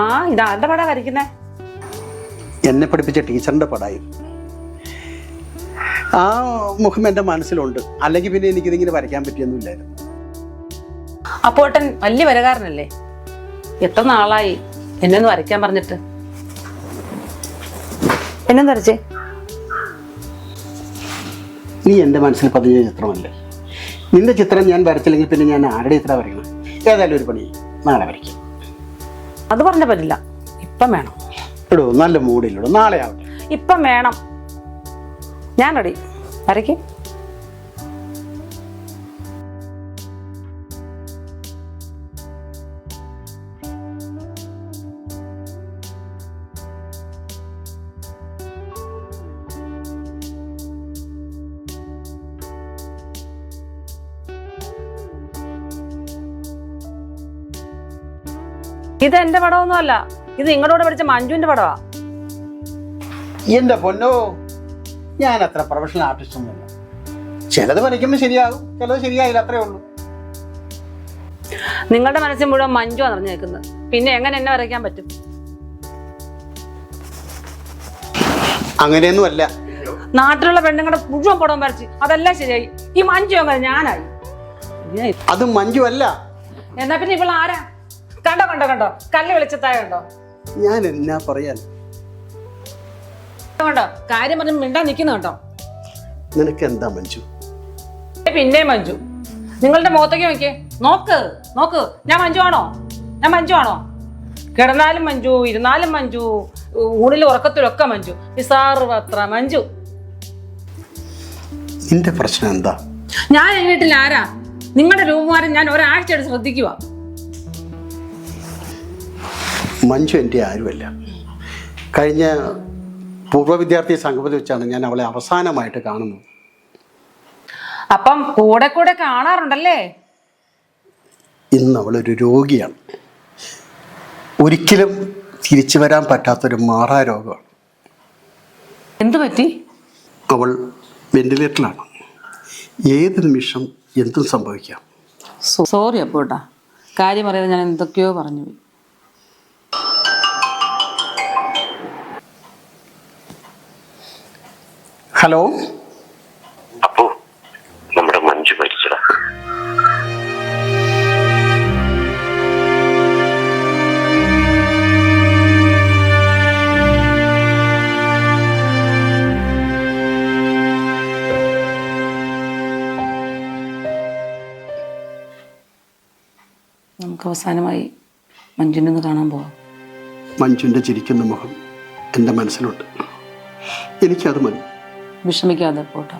ആ ഇതാരുടെ പടാ വരയ്ക്കുന്നേ? എന്നെ പഠിപ്പിച്ച ടീച്ചറിന്റെ പടായി. ആ മുഖം എൻ്റെ മനസ്സിലുണ്ട്, അല്ലെങ്കിൽ പിന്നെ എനിക്കിതിങ്ങനെ വരയ്ക്കാൻ പറ്റിയൊന്നുമില്ലായിരുന്നു. അപ്പോട്ടൻ വലിയ വരകാരനല്ലേ? എത്ര നാളായി എന്നെ ഒന്ന് വരയ്ക്കാൻ പറഞ്ഞിട്ട്. എന്നെ വരച്ചേ? നീ എൻ്റെ മനസ്സിൽ പതിഞ്ഞ ചിത്രമല്ലേ. നിന്റെ ചിത്രം ഞാൻ വരച്ചില്ലെങ്കിൽ പിന്നെ ഞാൻ ആരുടെ ചിത്രം വരയ്ക്കണം? ഏതായാലും ഒരു പണി, നാളെ വരയ്ക്കും. അത് പറഞ്ഞ പറ്റില്ല, ഇപ്പം വേണം. എടോ നല്ല മൂഡില്ലടോ, നാളെ ആവട്ടെ. ഇപ്പം വേണം. ഞാൻ റെഡി, വരയ്ക്കും. ഇത് എന്റെ പടമൊന്നും അല്ല, ഇത് നിങ്ങളോട് പഠിച്ച മഞ്ജുവിന്റെ പടവാ. എന്റെ പൊന്നോ, ഞാൻ അത്ര പ്രൊഫഷണൽ ആർട്ടിസ്റ്റ് ഒന്നുമല്ല. ചിലത് വരയ്ക്കുമ്പോൾ ശരിയാകും, ചിലത് ശരിയായില്ല, അത്രേ ഉള്ളൂ. നിങ്ങളുടെ മനസ്സിൽ മുഴുവൻ മഞ്ജു നിറഞ്ഞേക്കുന്നത്, പിന്നെ എങ്ങനെ എന്നെ വരയ്ക്കാൻ പറ്റും? അങ്ങനെയൊന്നുമല്ല. നാട്ടിലുള്ള പെണ്ണുങ്ങളുടെ മുഴുവൻ പടവും വരച്ച് അതെല്ലാം ശരിയായി. ഈ മഞ്ജു അങ്ങനെ ഞാനായി. അത് മഞ്ജു അല്ല. എന്നാ പിന്നെ ഇപ്പോൾ ആരാ? കണ്ടോ കണ്ടോ കണ്ടോ, കല്ല് വെളിച്ചത്തായ കണ്ടോ? ഞാൻ എന്നാ പറയാൻ? കണ്ടോ, കാര്യം പറഞ്ഞ് മിണ്ടാ നിൽക്കുന്നു കേട്ടോ. നിനക്ക് എന്താ മഞ്ജു? പിന്നെ മഞ്ജു, നിങ്ങളുടെ മുഖത്തേക്ക് നോക്കിയേ, നോക്ക് നോക്ക്. ഞാൻ മഞ്ജു ആണോ? ഞാൻ മഞ്ജു ആണോ? കിടന്നാലും മഞ്ജു, ഇരുന്നാലും മഞ്ജു, ഊണിലും ഉറക്കത്തിലൊക്കെ മഞ്ജു, വിസാർവത്ര മഞ്ജു. നിന്റെ പ്രശ്നം എന്താ? ഞാൻ എങ്ങനെയിട്ടില്ല ആരാ? നിങ്ങളുടെ രൂപമാരം ഞാൻ ഒരാഴ്ചയായിട്ട് ശ്രദ്ധിക്കുക. മഞ്ജു എൻ്റെ ആരുമല്ല. കഴിഞ്ഞ പൂർവ്വ വിദ്യാർത്ഥി സംഗമത്തിൽ വെച്ചാണ് ഞാൻ അവളെ അവസാനമായിട്ട് കാണുന്നത്. അപ്പം കൂടെ കൂടെ കാണാറുണ്ടല്ലേ? ഇന്ന് അവളൊരു രോഗിയാണ്. ഒരിക്കലും തിരിച്ചു വരാൻ പറ്റാത്തൊരു മാറാരോഗമാണ്. എന്തു പറ്റി? അവൾ വെന്റിലേറ്ററിലാണ്. ഏത് നിമിഷം എന്തും സംഭവിക്കാം. സോറി അപ്പോട്ടാ, കാര്യം പറയാതെ ഞാൻ എന്തൊക്കെയോ പറഞ്ഞു പോയി. ഹലോ. അപ്പോ നമ്മുടെ മഞ്ജു മരിച്ചടാ. നമുക്ക് അവസാനമായി മഞ്ജുവിനെ ഒന്ന് കാണാൻ പോവാം. മഞ്ജുവിൻ്റെ ചിരിക്കുന്ന മുഖം എൻ്റെ മനസ്സിലുണ്ട്. എനിക്കത് മതി. വിഷമിക്കാതെ പോട്ടാ.